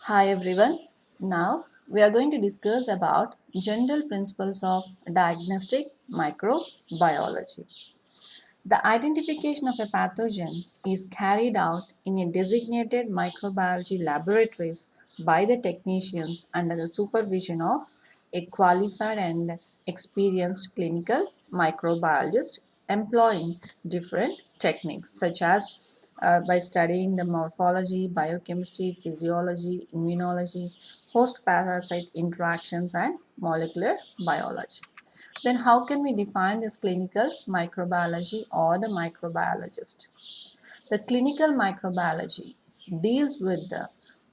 Hi everyone. Now we are going to discuss about general principles of diagnostic microbiology. The identification of a pathogen is carried out in a designated microbiology laboratories by the technicians under the supervision of a qualified and experienced clinical microbiologist employing different techniques such as by studying the morphology, biochemistry, physiology, immunology, host parasite interactions, and molecular biology. Then, how can we define this clinical microbiology or the microbiologist? The clinical microbiology deals with the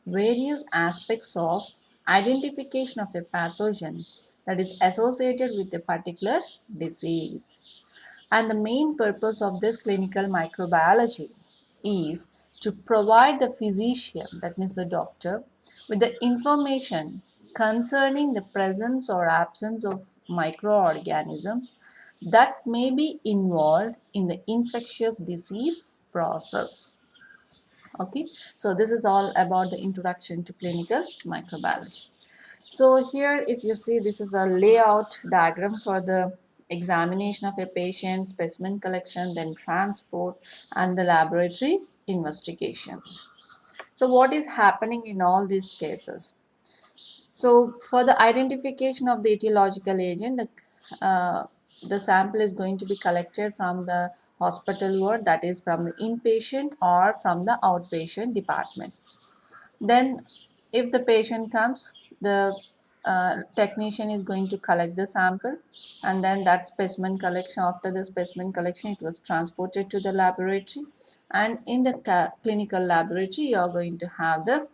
various aspects of identification of a pathogen that is associated with a particular disease. And the main purpose of this clinical microbiology is to provide the physician, that means the doctor, with the information concerning the presence or absence of microorganisms that may be involved in the infectious disease process. Okay, so this is all about the introduction to clinical microbiology. So here if you see, this is a layout diagram for the examination of a patient, specimen collection, then transport, and the laboratory investigations. So what is happening in all these cases? So for the identification of the etiological agent, the sample is going to be collected from the hospital ward, that is from the inpatient or from the outpatient department. Then if the patient comes, the technician is going to collect the sample, and then that specimen collection, after the specimen collection, it was transported to the laboratory, and in the clinical laboratory you are going to have the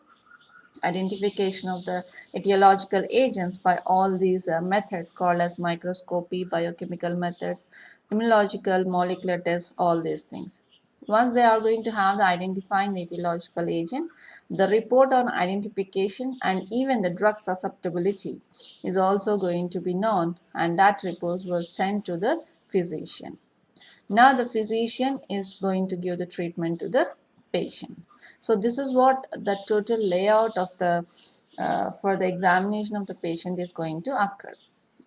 identification of the etiological agents by all these methods called as microscopy, biochemical methods, immunological, molecular tests, all these things. Once they are going to have the identifying the etiological agent, the report on identification and even the drug susceptibility is also going to be known, and that report will sent to the physician. Now the physician is going to give the treatment to the patient. So this is what the total layout of the for the examination of the patient is going to occur.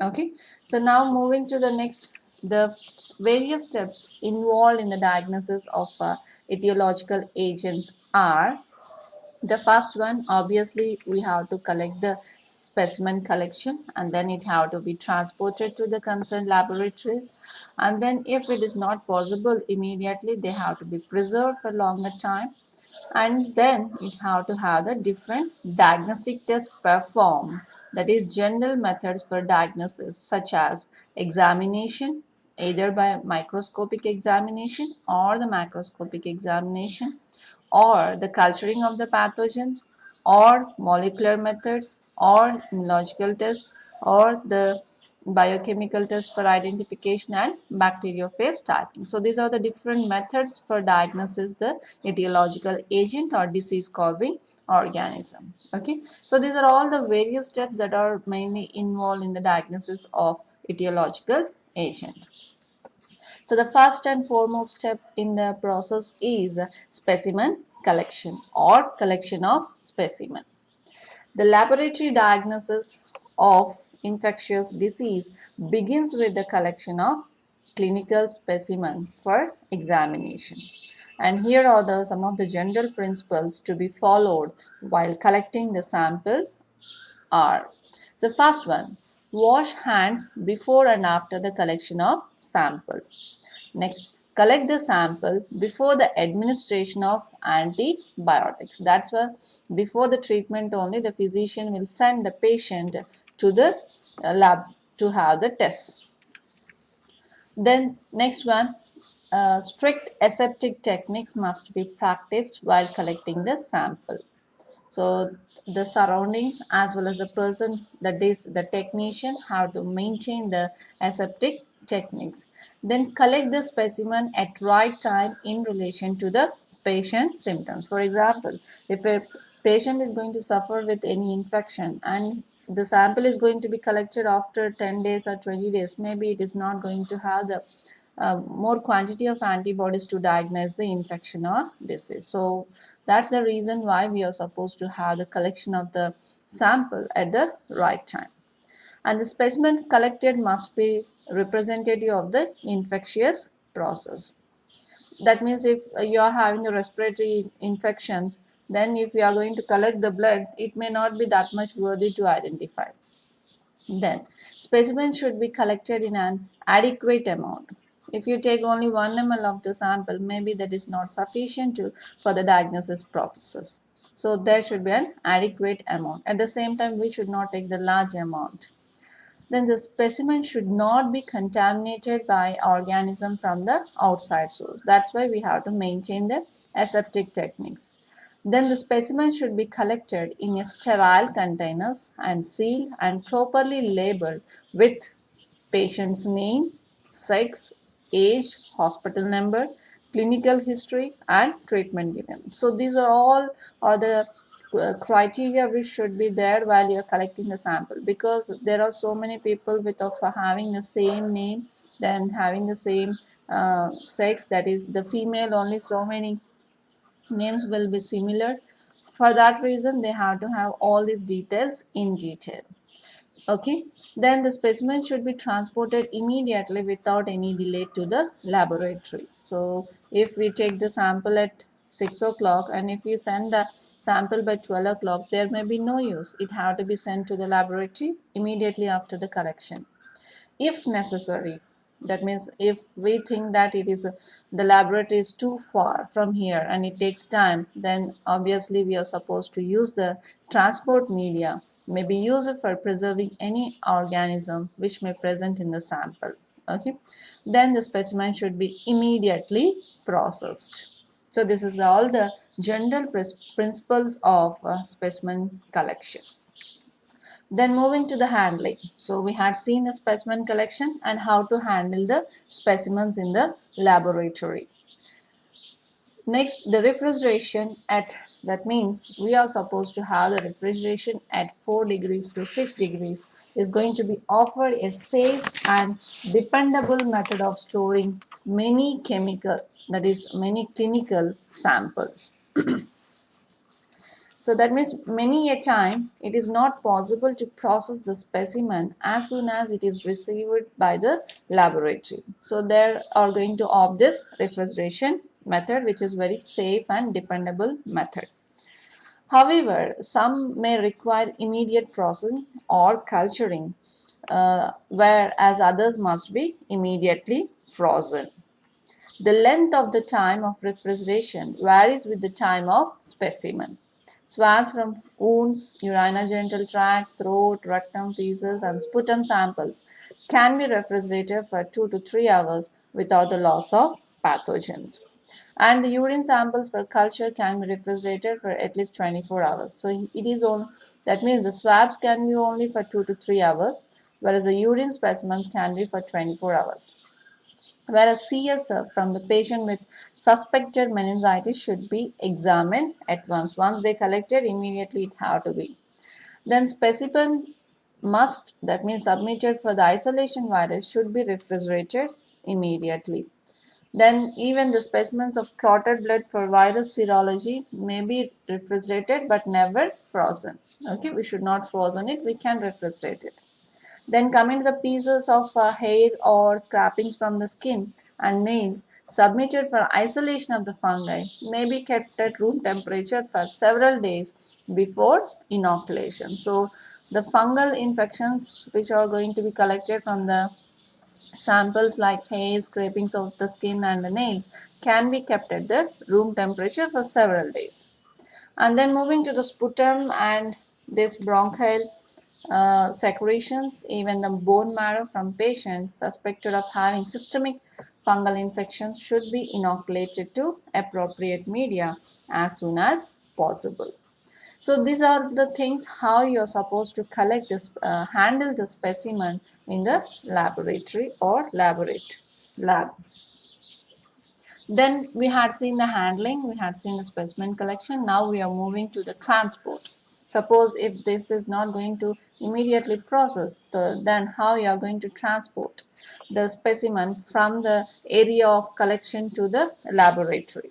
Okay, so now moving to the next, the various steps involved in the diagnosis of etiological agents are: the first one, obviously, we have to collect the specimen collection, and then it have to be transported to the concerned laboratories. And then if it is not possible immediately, they have to be preserved for longer time. And then it have to have the different diagnostic tests performed, that is general methods for diagnosis such as examination, either by microscopic examination or the macroscopic examination, or the culturing of the pathogens, or molecular methods, or immunological tests, or the biochemical tests for identification and bacteriophage typing. So these are the different methods for diagnosis the etiological agent or disease causing organism. Okay, so these are all the various steps that are mainly involved in the diagnosis of etiological agent. So the first and foremost step in the process is specimen collection or collection of specimen. The laboratory diagnosis of infectious disease begins with the collection of clinical specimen for examination. And here are some of the general principles to be followed while collecting the sample are: the first one, wash hands before and after the collection of sample. Next, collect the sample before the administration of antibiotics. That's why before the treatment only, the physician will send the patient to the lab to have the test. Then next one, strict aseptic techniques must be practiced while collecting the sample. So the surroundings as well as the person, that is the technician, have to maintain the aseptic techniques. Then collect the specimen at right time in relation to the patient symptoms. For example, if a patient is going to suffer with any infection and the sample is going to be collected after 10 days or 20 days, maybe it is not going to have the more quantity of antibodies to diagnose the infection or disease. So That's the reason why we are supposed to have the collection of the sample at the right time. And the specimen collected must be representative of the infectious process. That means if you are having the respiratory infections, then if you are going to collect the blood, it may not be that much worthy to identify. Then, specimen should be collected in an adequate amount. If you take only 1 ml of the sample, maybe that is not sufficient for the diagnosis purposes. So, there should be an adequate amount. At the same time, we should not take the large amount. Then the specimen should not be contaminated by organism from the outside source. That's why we have to maintain the aseptic techniques. Then the specimen should be collected in a sterile containers and sealed and properly labeled with patient's name, sex, age, hospital number, clinical history, and treatment given. So these are all the criteria which should be there while you're collecting the sample, because there are so many people with us for having the same name, then having the same sex, that is the female only so many names will be similar. For that reason, they have to have all these details in detail. Okay, then the specimen should be transported immediately without any delay to the laboratory. So if we take the sample at 6 o'clock and if we send the sample by 12 o'clock, there may be no use. It have to be sent to the laboratory immediately after the collection, if necessary. That means if we think that the laboratory is too far from here and it takes time, then obviously we are supposed to use the transport media, maybe use it for preserving any organism which may present in the sample. Okay, then the specimen should be immediately processed. So this is all the general principles of specimen collection. Then moving to the handling. So we had seen the specimen collection and how to handle the specimens in the laboratory. Next, the refrigeration that means we are supposed to have the refrigeration at 4 degrees to 6 degrees is going to be offered a safe and dependable method of storing many chemical, that is many clinical samples. So that means many a time it is not possible to process the specimen as soon as it is received by the laboratory. So they are going to opt this refrigeration method, which is very safe and dependable method. However, some may require immediate processing or culturing, whereas others must be immediately frozen. The length of the time of refrigeration varies with the time of specimen. Swab from wounds, urinogenital tract, throat, rectum, feces, and sputum samples can be refrigerated for 2 to 3 hours without the loss of pathogens. And the urine samples for culture can be refrigerated for at least 24 hours. So it is on, that means the swabs can be only for 2 to 3 hours, whereas the urine specimens can be for 24 hours. Whereas CSF from the patient with suspected meningitis should be examined at once. Once they collected, immediately it have to be. Then specimen must, that means submitted for the isolation virus, should be refrigerated immediately. Then even the specimens of clotted blood for virus serology may be refrigerated but never frozen. Okay, we should not frozen it, we can refrigerate it. Then coming to the pieces of hair or scrapings from the skin and nails submitted for isolation of the fungi may be kept at room temperature for several days before inoculation. So the fungal infections which are going to be collected from the samples like hair, scrapings of the skin and the nails can be kept at the room temperature for several days. And then moving to the sputum and this bronchial secretions, even the bone marrow from patients suspected of having systemic fungal infections should be inoculated to appropriate media as soon as possible. So these are the things how you are supposed to collect this, handle the specimen in the laboratory or lab. Then we had seen the handling, we had seen the specimen collection. Now we are moving to the transport. Suppose if this is not going to immediately process, then how you are going to transport the specimen from the area of collection to the laboratory.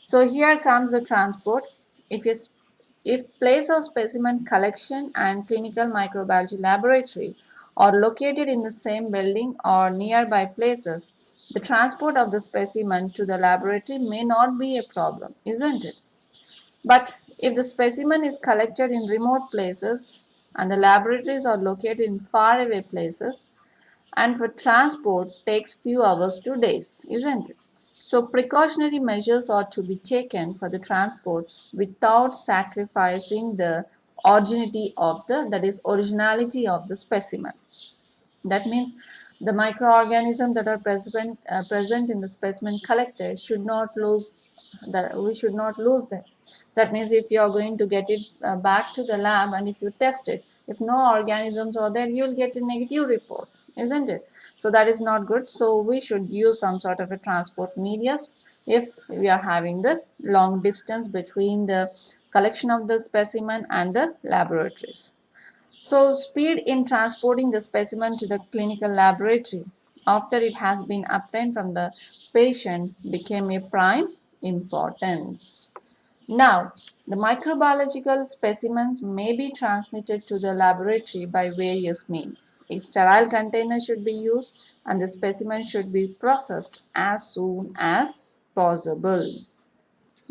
So here comes the transport. If you if place of specimen collection and clinical microbiology laboratory are located in the same building or nearby places, the transport of the specimen to the laboratory may not be a problem, isn't it? But if the specimen is collected in remote places and the laboratories are located in faraway places, and for transport takes few hours to days, isn't it? So precautionary measures are to be taken for the transport without sacrificing the originality of the specimen. That means the microorganisms that are present in the specimen collected should not lose that we should not lose them. That means if you are going to get it back to the lab and if you test it, if no organisms are there, you'll get a negative report, isn't it? So that is not good. So we should use some sort of a transport media if we are having the long distance between the collection of the specimen and the laboratories. So, speed in transporting the specimen to the clinical laboratory after it has been obtained from the patient became a prime importance. Now, the microbiological specimens may be transmitted to the laboratory by various means. A sterile container should be used and the specimen should be processed as soon as possible.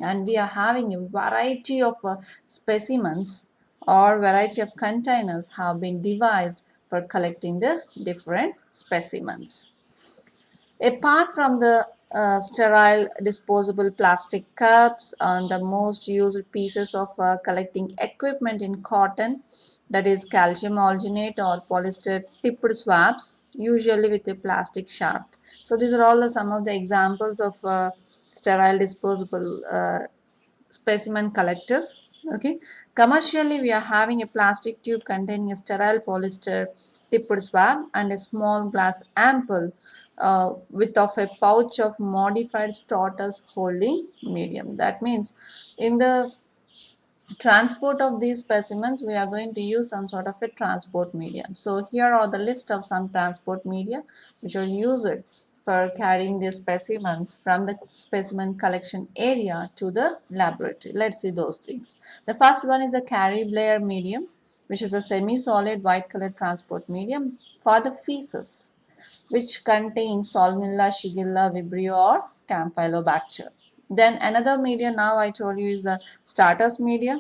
And we are having a variety of specimens or variety of containers have been devised for collecting the different specimens. Apart from the sterile disposable plastic cups and the most used pieces of collecting equipment in cotton, that is calcium alginate or polyester tipped swabs, usually with a plastic shaft. So these are all some of the examples of sterile disposable specimen collectors. Okay, commercially we are having a plastic tube containing a sterile polyester tipped swab and a small glass ampoule with of a pouch of modified starters holding medium. That means in the transport of these specimens we are going to use some sort of a transport medium. So here are the list of some transport media which are used for carrying these specimens from the specimen collection area to the laboratory. Let's see those things. The first one is a carry layer medium, which is a semi-solid white colored transport medium for the feces, which contains Salmonella, Shigella, Vibrio or Campylobacter. Then another media now I told you is the starters media,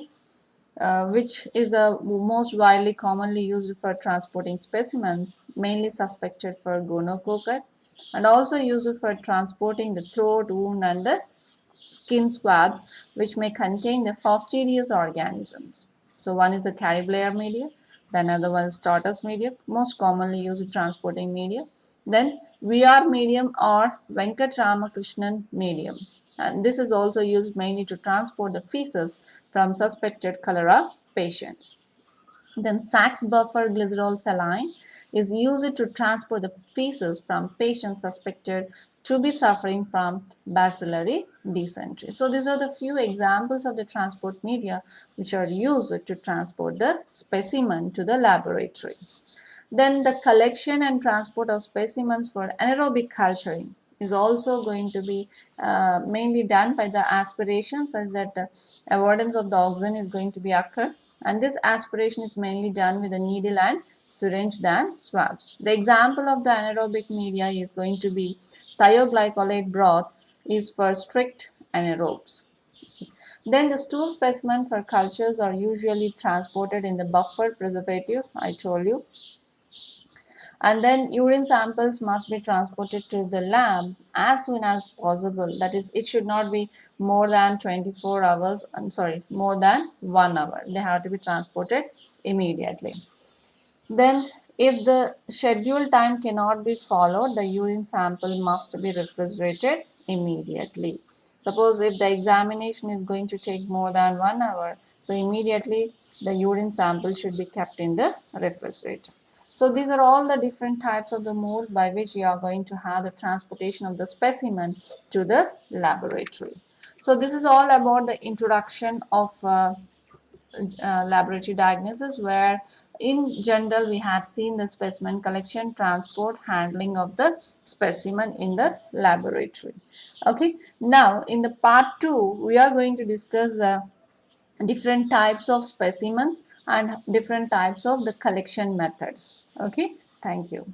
which is the most widely commonly used for transporting specimens, mainly suspected for gonococcus, and also used for transporting the throat, wound, and the skin swabs, which may contain the fastidious organisms. So one is the Cariblair media, the another one is Tortoise media, most commonly used transporting media. Then VR medium or Venkatramakrishnan medium. And this is also used mainly to transport the feces from suspected cholera patients. Then Sachs buffer glycerol saline is used to transport the feces from patients suspected to be suffering from bacillary dysentery. So these are the few examples of the transport media which are used to transport the specimen to the laboratory. Then the collection and transport of specimens for anaerobic culturing is also going to be mainly done by the aspiration, such that the avoidance of the oxygen is going to be occur, and this aspiration is mainly done with a needle and syringe than swabs. The example of the anaerobic media is going to be thioglycolate broth is for strict anaerobes. Then the stool specimen for cultures are usually transported in the buffered preservatives I told you, and then urine samples must be transported to the lab as soon as possible. That is, it should not be more than 24 hours, more than 1 hour. They have to be transported immediately. Then if the scheduled time cannot be followed, the urine sample must be refrigerated immediately. Suppose if the examination is going to take more than 1 hour, so immediately the urine sample should be kept in the refrigerator. So these are all the different types of the modes by which you are going to have the transportation of the specimen to the laboratory. So this is all about the introduction of laboratory diagnosis, where in general we have seen the specimen collection, transport, handling of the specimen in the laboratory. Okay, now in the part 2 we are going to discuss the different types of specimens and different types of the collection methods. Okay, thank you.